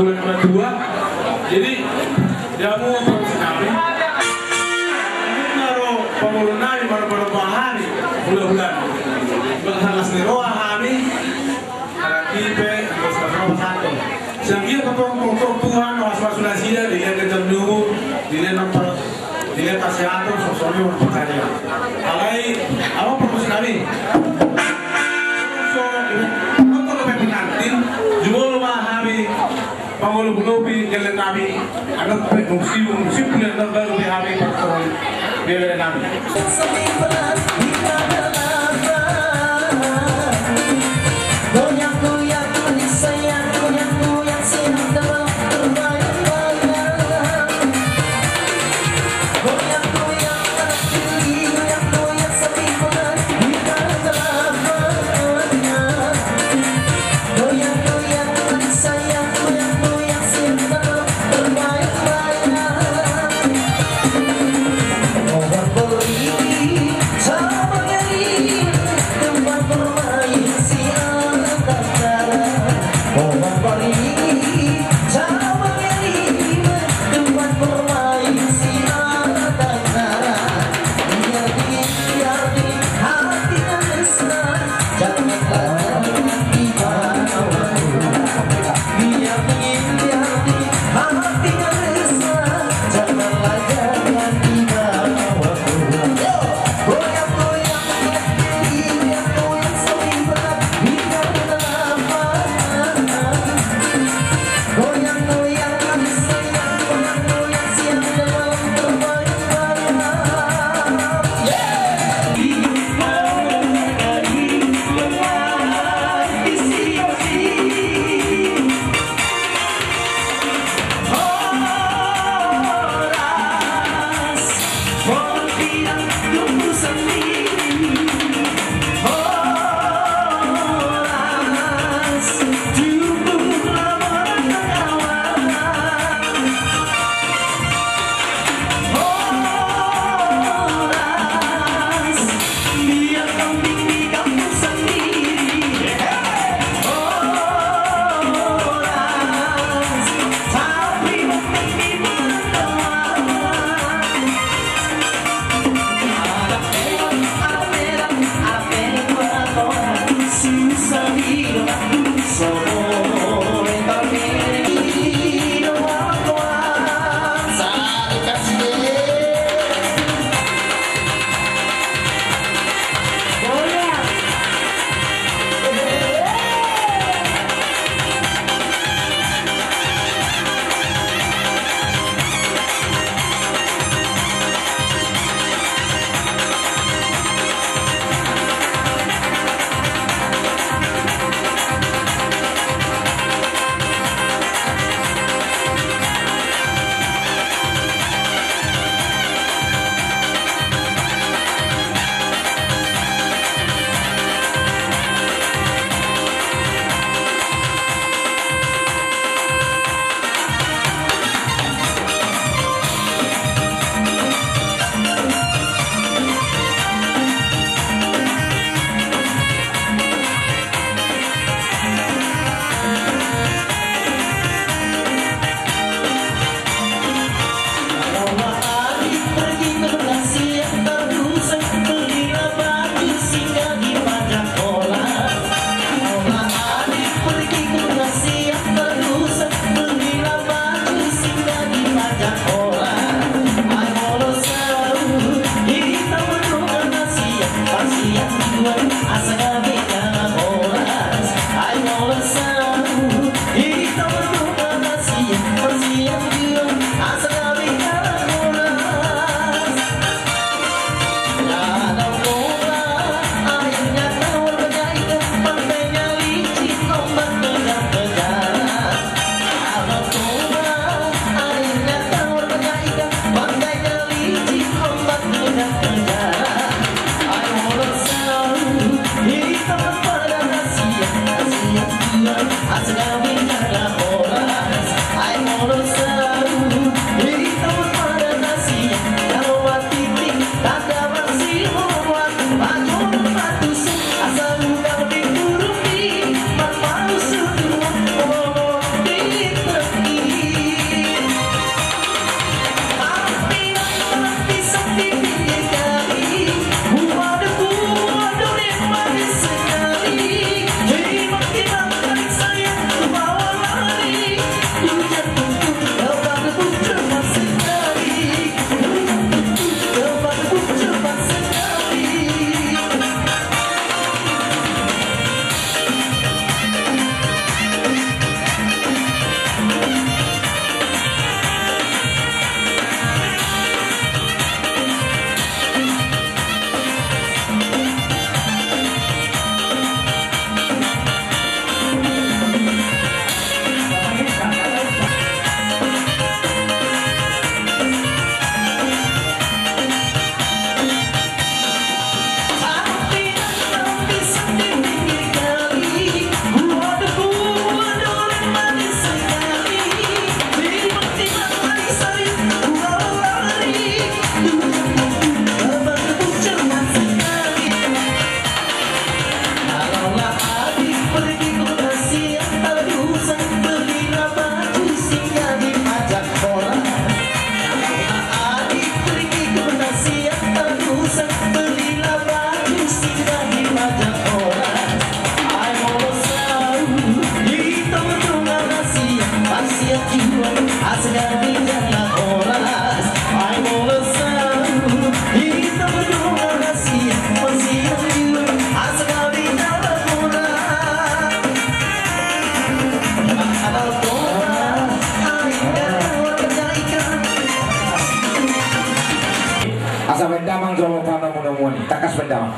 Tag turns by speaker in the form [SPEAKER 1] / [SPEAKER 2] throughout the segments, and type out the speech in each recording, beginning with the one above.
[SPEAKER 1] bulan kedua, jadi jamu kami ini naruh pemulunan di beberapa hari bulan-bulan berhalas neroa kami ada kipe terus berapa satu sehingga ketemu Tuhan was-was nasinya dilihat kejenuh dilihat nomor dilihat kesehatan sosoknya berpercaya alai apa fokus kami so untuk lebih penting juga rumah kami Pangulu Bulobi jalan kami ada musim bulan baru di kami pertolongan jalan kami.
[SPEAKER 2] Asa bendamang jawa pana muda-mudi takas bendamang.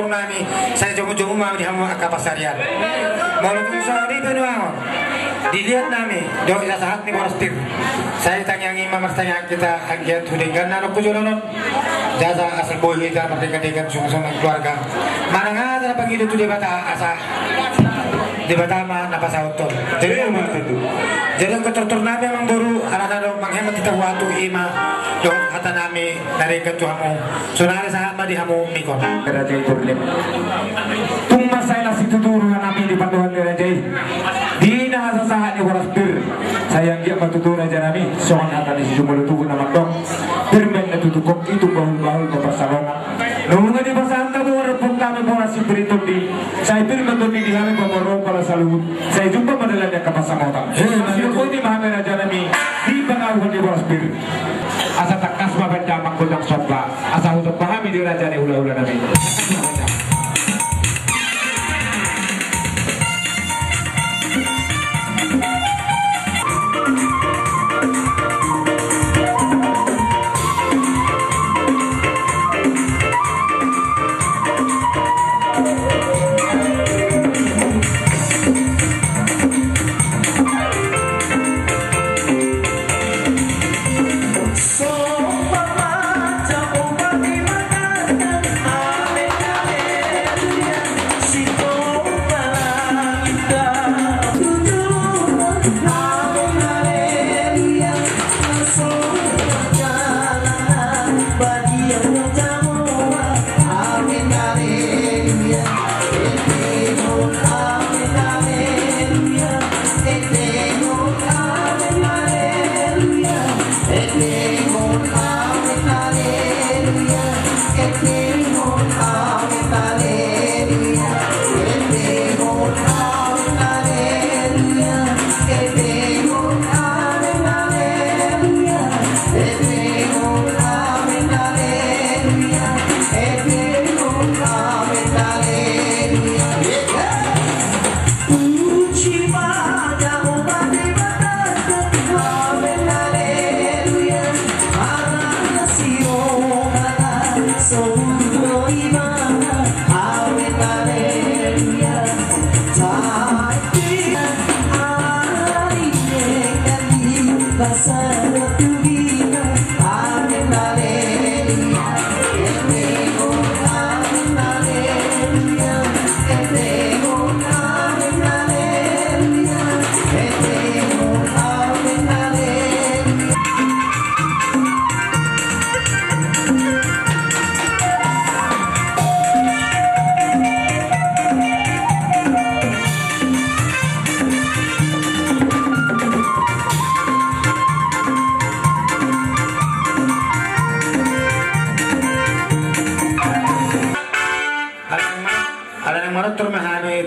[SPEAKER 2] Nami saya jomo-jomo mau di hamu akapasarian. Walaupun sorry penuh. Dilihat nami, do ila saat ni monastir. Saya tanyangi mamar tanya kita agiat hudingan anak kujulonon. Jasa asal boy kita merdeka-dekan sung-sung keluarga. Mana ngada pagi itu di bata asa di bata ma napasa auto. Jadi yang mana itu? Jadi yang ketertur nami memang baru anak-anak menghemat kita waktu ima. Do kata nami dari ketuamu. Sunare sahabat di hamu mikon. Kerajaan Turlim. Tungma saya nasi tuturu nami di panduan kerajaan. Di nasa sahat ni waras bir. Sayang dia matutur aja nami. Soan hata di sisi mulutuku nama dong. Birmen na tutukok itu bahul-bahul papasalongan. Nunga di pasanta tu warapun kami bawa si beritung di. Saya birmen tu di kami pemorong para saluhut. Saya jumpa madalannya kapasangotan. Masih pun di mahamer aja nami. Di pangawan di waras bir. Asa takas mabenda makudang sobba. Asa untuk pahami di raja ni hula-hula nami.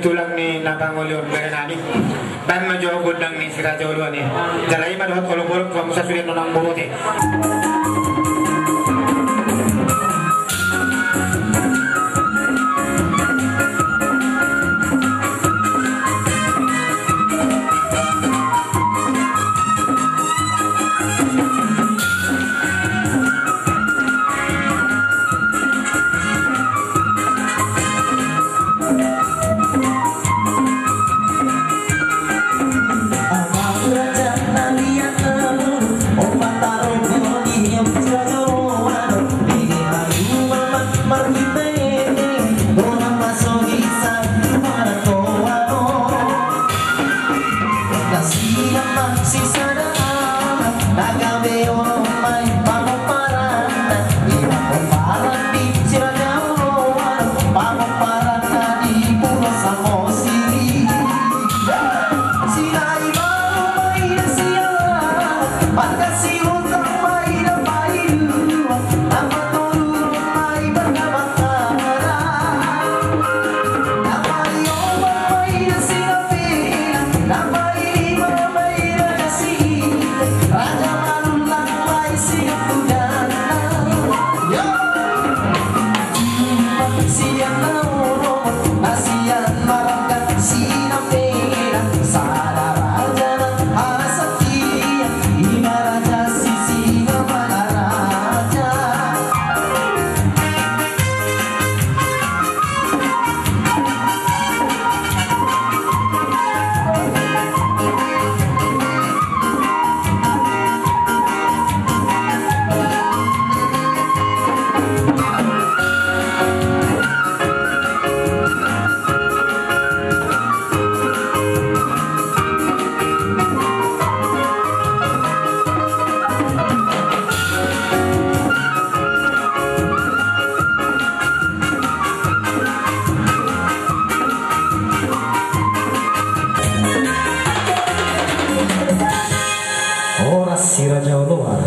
[SPEAKER 2] tulang ni napangulur berenani ban majo gudang ni siraja ulwani jalai madhot kolobor kamusa sulit nonang bote.
[SPEAKER 3] si Raja Oloa.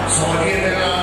[SPEAKER 4] Soal